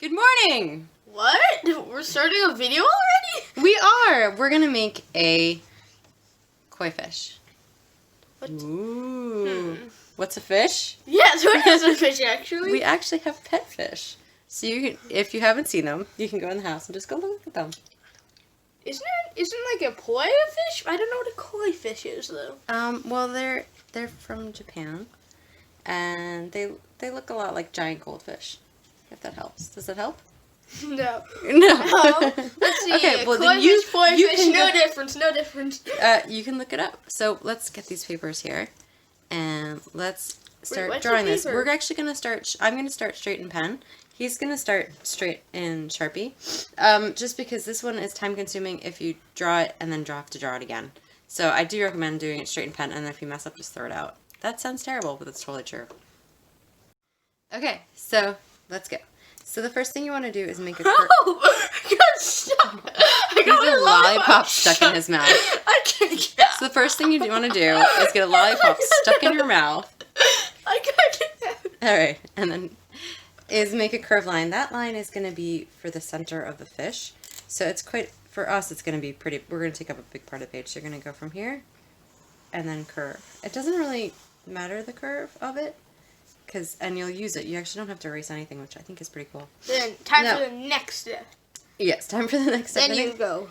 Good morning! What? We're starting a video already? We are! We're gonna make a koi fish. What? Ooh. What's a fish? Yes, what is a fish actually? We actually have pet fish. So you can, if you haven't seen them, you can go in the house and just go look at them. Isn't like a poi a fish? I don't know what a koi fish is though. Well they're from Japan. And they look a lot like giant goldfish. If that helps. Does that help? No. No. Let's see. Okay, well koi then fish, poi you fish, can no go- difference, no difference. You can look it up. So let's get these papers here, and let's start what's drawing the this. paper? We're actually gonna start. I'm gonna start straight in pen. He's gonna start straight in Sharpie, just because this one is time consuming if you draw it and then have to draw it again. So I do recommend doing it straight in pen, and then if you mess up, just throw it out. That sounds terrible, but it's totally true. Okay, so let's go. So the first thing you want to do is make a Oh, I got stuck. I got There's a my lollipop stuck in his mouth. I can't get So the first thing you want to do is get a lollipop stuck in your mouth. I can't get out. Alright, and then is make a curved line. That line is going to be for the center of the fish. So it's quite, for us, it's going to be pretty, we're going to take up a big part of the page. So you're going to go from here and then curve. It doesn't really matter the curve of it, and you'll use it. You actually don't have to erase anything, which I think is pretty cool. Then time for the next step. Yes, time for the next step. Then you go,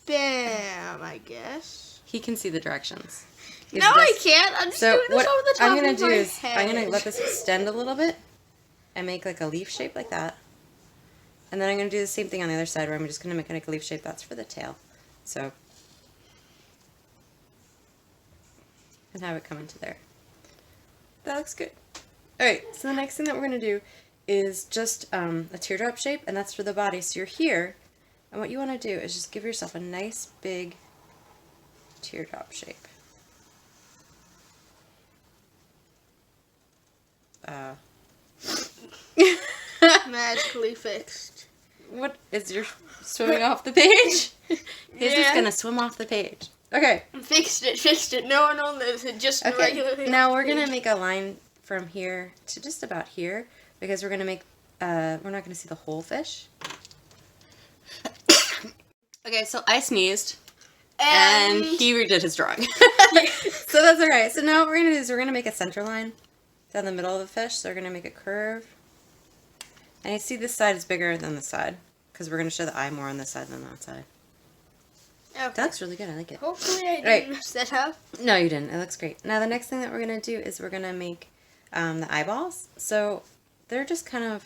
bam, I guess. He can see the directions. No, I can't. I'm just doing this over the top I'm gonna of do my is head. I'm gonna let this extend a little bit and make like a leaf shape like that. And then I'm gonna do the same thing on the other side where I'm just gonna make like a leaf shape. That's for the tail. So and have it come into there. That looks good. Alright, so the next thing that we're gonna do is just a teardrop shape, and that's for the body. So you're here, and what you want to do is just give yourself a nice big teardrop shape. Magically fixed. What is your swimming off the page? His is gonna swim off the page. Okay. Fixed it. No one will notice it. Just Okay. regularly. Now we're gonna make a line from here to just about here because we're gonna make. We're not gonna see the whole fish. Okay, so I sneezed. And he redid his drawing. So that's alright. So now what we're going to do is we're going to make a center line down the middle of the fish. So we're going to make a curve. And you see this side is bigger than this side. Because we're going to show the eye more on this side than that side. Okay. That looks really good. I like it. Hopefully I didn't mess that up. No, you didn't. It looks great. Now the next thing that we're going to do is we're going to make the eyeballs. So they're just kind of,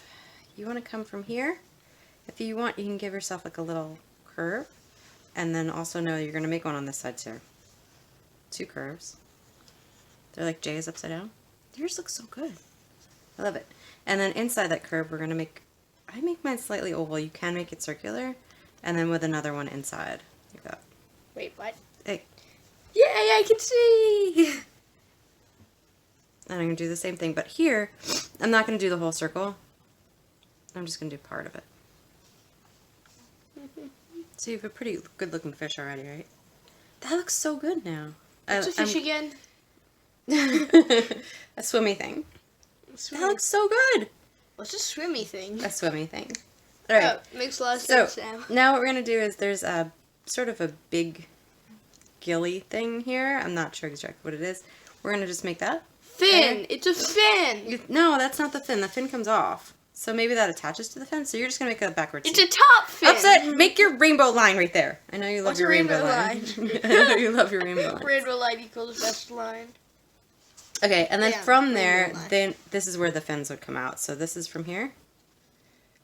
you want to come from here. If you want, you can give yourself like a little curve. And then also know you're going to make one on this side too. Two curves. They're like J's upside down. Yours looks so good. I love it. And then inside that curve we're going to make, I make mine slightly oval. You can make it circular. And then with another one inside. Like that. Wait, what? Hey. Yay, I can see! And I'm going to do the same thing. But here, I'm not going to do the whole circle. I'm just going to do part of it. So you have a pretty good looking fish already, right? That looks so good now. What's a fish again? A swimmy thing. That looks so good. What's a swimmy thing? A swimmy thing. All right. Makes a lot of So sense now. now what we're going to do is there's a sort of a big gilly thing here. I'm not sure exactly what it is. We're going to just make that. Fin! Okay. It's a fin! No, that's not the fin. The fin comes off. So maybe that attaches to the fin. So you're just going to make a backwards. It's a top fin! Upside, make your rainbow line right there. I know you love What's your a rainbow rainbow line. I know you love your rainbow line. Rainbow line equals best line. Okay, and then Yeah, from there, rainbow line. then this is where the fins would come out. So this is from here.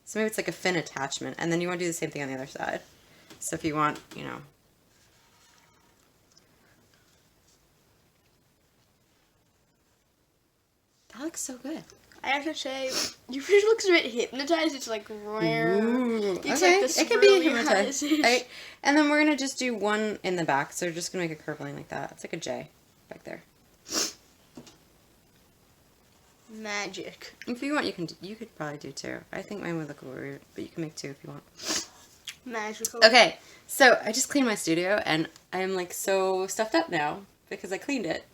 So maybe it's like a fin attachment. And then you want to do the same thing on the other side. So if you want, you know. That looks so good. I have to say, your fish looks a bit hypnotized. It's like rare. Ooh, It's okay, like the it can be swirly hypnotized. eyes. Right? And then we're going to just do one in the back. So we're just going to make a curve line like that. It's like a J back there. Magic. If you want, you could probably do two. I think mine would look a little weird, but you can make two if you want. Magical. Okay, so I just cleaned my studio, and I'm like so stuffed up now because I cleaned it.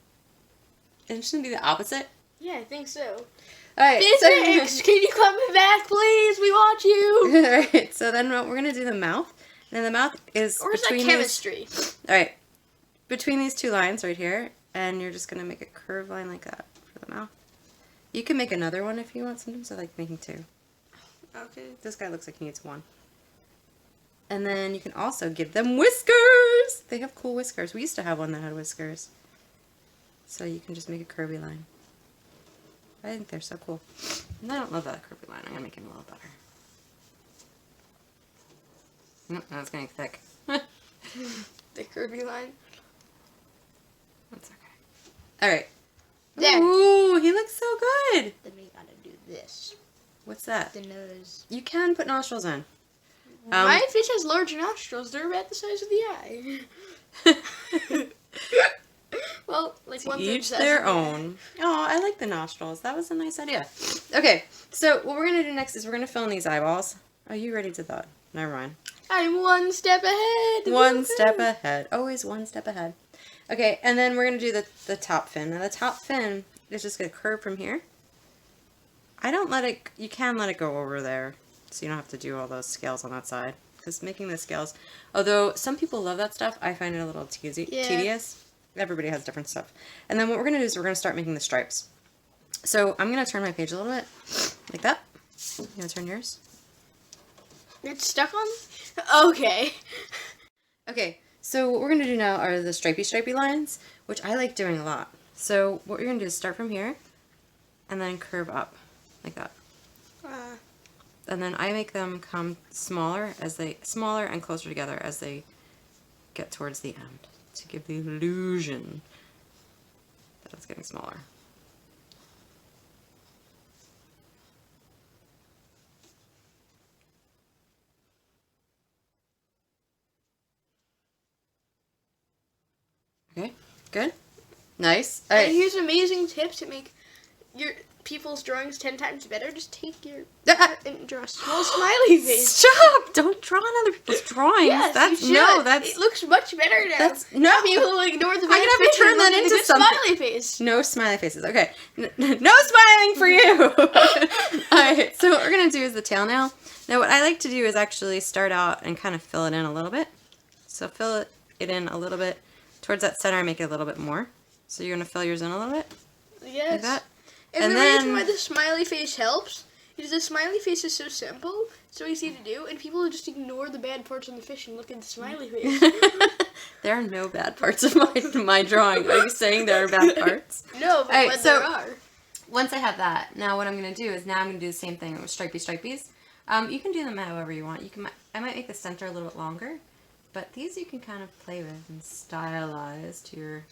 And it shouldn't be the opposite. Yeah, I think so. Alright, Physics! Can you come back, please? We want you! Alright, so then we're going to do the mouth. And the mouth is Or is that between chemistry? Alright, between these two lines right here, and you're just going to make a curved line like that for the mouth. You can make another one if you want. Sometimes I like making two. Okay. This guy looks like he needs one. And then you can also give them whiskers! They have cool whiskers. We used to have one that had whiskers. So you can just make a curvy line. I think they're so cool. And I don't love that curvy line. I'm going to make him a little better. Nope, that's getting thick. The curvy line. That's okay. Alright. There. Ooh, he looks so good! Then we gotta do this. What's that? The nose. You can put nostrils in. My fish has large nostrils. They're about the size of the eye. Well, like To one each their own. Oh, I like the nostrils. That was a nice idea. Okay, so what we're going to do next is we're going to fill in these eyeballs. Are you ready to that? Never mind. I'm one step ahead. One step ahead. Always one step ahead. Okay, and then we're going to do the top fin. Now the top fin is just going to curve from here. I don't let it, you can let it go over there, so you don't have to do all those scales on that side. Because making the scales, although some people love that stuff, I find it a little tedious. Everybody has different stuff. And then what we're going to do is we're going to start making the stripes. So I'm going to turn my page a little bit, like that. You want to turn yours? It's stuck on? Okay. Okay, so what we're going to do now are the stripy lines, which I like doing a lot. So what you're going to do is start from here, and then curve up, like that. And then I make them come smaller and closer together as they get towards the end, to give the illusion that it's getting smaller. Okay, good. Nice. All And right. here's amazing tips to make your people's drawings 10 times better. Just take your and draw a small smiley face. Stop! Don't draw on other people's drawings. Yes, That's you should. no. That's It looks much better now. That's no. People will ignore the I'm gonna have to turn that into something. Smiley face. No smiley faces. Okay. No smiling for you. Alright, so what we're going to do is the tail now. Now what I like to do is actually start out and kind of fill it in a little bit. So fill it in a little bit. Towards that center, I make it a little bit more. So you're going to fill yours in a little bit. Yes. Like that. And the then, reason why the smiley face helps is the smiley face is so simple, so easy to do, and people just ignore the bad parts on the fish and look at the smiley face. there are no bad parts of my drawing. Are you saying there are bad parts? No, but Alright, there are. Once I have that, now what I'm going to do is now I'm going to do the same thing with stripies. You can do them however you want. I might make the center a little bit longer, but these you can kind of play with and stylize to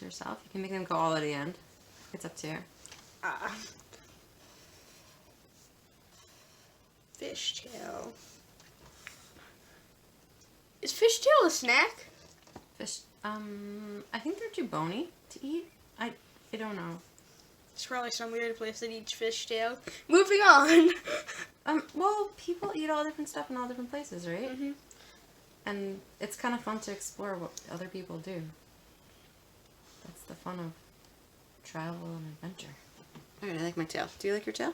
yourself. You can make them go all at the end. It's up to you. Fishtail. Is fishtail a snack? Fish. I think they're too bony to eat. I don't know. It's probably some weird place that eats fishtail. Moving on. Well, people eat all different stuff in all different places, right? Mm-hmm. And it's kind of fun to explore what other people do. That's the fun of travel and adventure. Alright, I like my tail. Do you like your tail?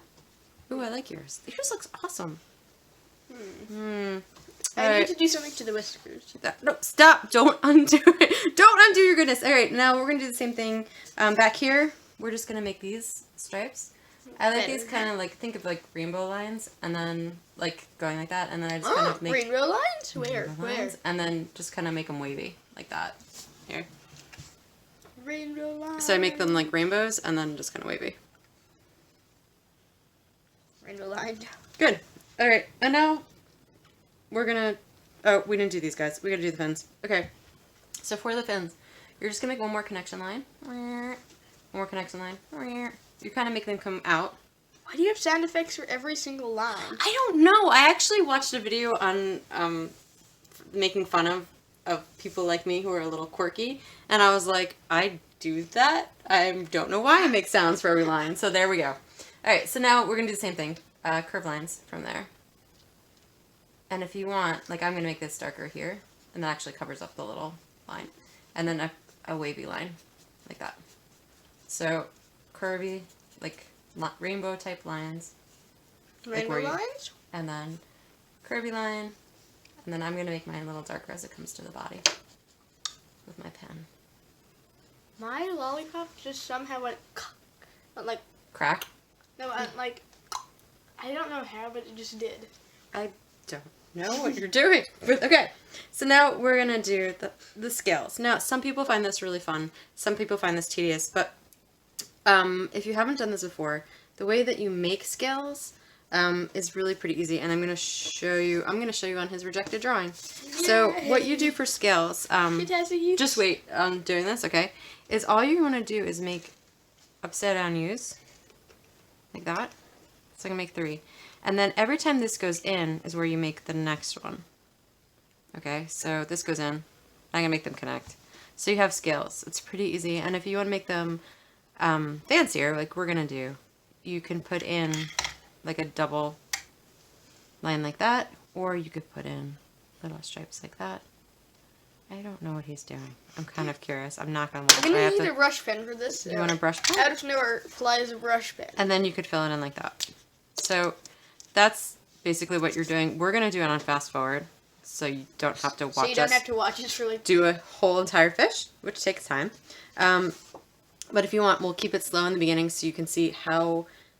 Ooh, I like yours. Yours looks awesome. I need to do something to the whiskers. No, stop! Don't undo it. Don't undo your goodness. Alright, now we're going to do the same thing back here. We're just going to make these stripes. I like these kind of like, think of like rainbow lines, and then like going like that, and then I just kind of make rainbow lines? Where? rainbow Where? lines, and then just kind of make them wavy like that. Here. Rainbow lines. So I make them like rainbows, and then just kind of wavy. Rainbow line. Good. Alright, and now we're gonna... Oh, we didn't do these guys. We gotta do the fins. Okay. So for the fins, you're just gonna make one more connection line. One more connection line. You kind of make them come out. Why do you have sound effects for every single line? I don't know. I actually watched a video on making fun of people like me who are a little quirky, and I was like, I do that? I don't know why I make sounds for every line. So there we go. Alright, so now we're gonna do the same thing. Curve lines from there. And if you want, like I'm going to make this darker here, and that actually covers up the little line. And then a wavy line, like that. So, curvy, like rainbow type lines. Rainbow where you- lines? And then curvy line. And then I'm going to make mine a little darker as it comes to the body with my pen. My lollipop just somehow went like, Crack? no, like, I don't know how, but it just did. I don't know what you're doing. But okay. So now we're going to do the scales. Now, some people find this really fun. Some people find this tedious. But if you haven't done this before, the way that you make scales is really pretty easy. And I'm going to show you on his rejected drawing. So what you do for scales, just wait on doing this, okay, is all you want to do is make upside down U's. Like that. So I'm going to make 3. And then every time this goes in is where you make the next one. Okay, so this goes in. I'm going to make them connect. So you have scales. It's pretty easy. And if you want to make them fancier, like we're going to do, you can put in like a double line like that. Or you could put in little stripes like that. I don't know what he's doing. I'm kind of curious. I'm not going to lie. I'm going to need a brush pen for this. You want a brush pen? Out of nowhere flies a brush pen. And then you could fill it in like that. So that's basically what you're doing. We're going to do it on fast forward, so you don't have to watch So you don't us have to watch us for like... do a whole entire fish, which takes time. But if you want, we'll keep it slow in the beginning so you can see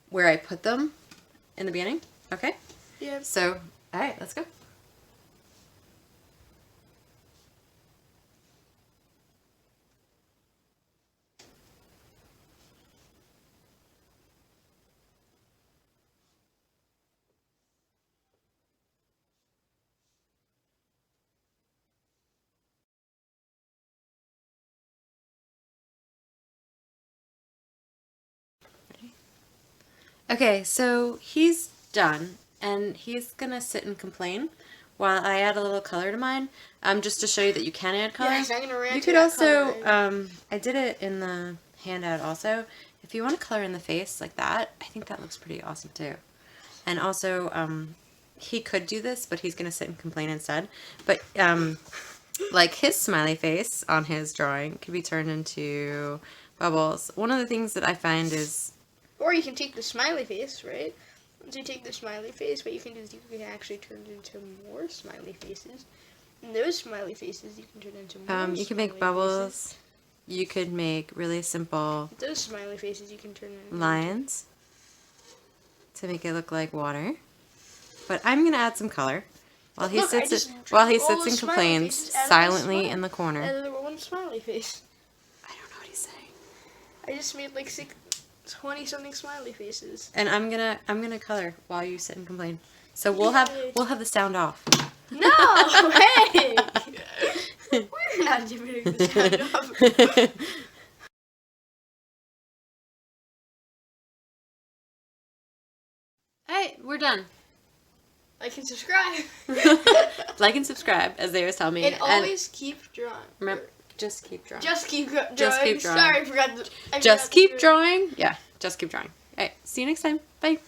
where I put them in the beginning. Okay? Yeah. So, all right, let's go. Okay, so he's done, and he's gonna sit and complain while I add a little color to mine, just to show you that you can add color. Yes, I'm gonna rant You to could that also, color. I did it in the handout also. If you want to color in the face like that, I think that looks pretty awesome too. And also, he could do this, but he's gonna sit and complain instead. But like his smiley face on his drawing could be turned into bubbles. One of the things that I find is Or you can take the smiley face, right? Once you take the smiley face, what you can do is you can actually turn it into more smiley faces. And those smiley faces you can turn into more you can make smiley bubbles. faces. You could make really simple Those smiley faces you can turn into lines to make it look like water. But I'm gonna add some color while he Look, I sits just and drew all complains the smiley faces out of silently the in the corner. And one smiley face. I don't know what he's saying. I just made like 20 something smiley faces. And I'm gonna color while you sit and complain. So we'll have the sound off. No, hey! We're not doing the sound off. Alright, we're done. Like and subscribe. Like and subscribe, as they always tell me. And always keep drawing. remember, just keep drawing. Just keep drawing. Just keep drawing. Sorry, I forgot. Just keep drawing. Yeah, just keep drawing. Alright, see you next time. Bye.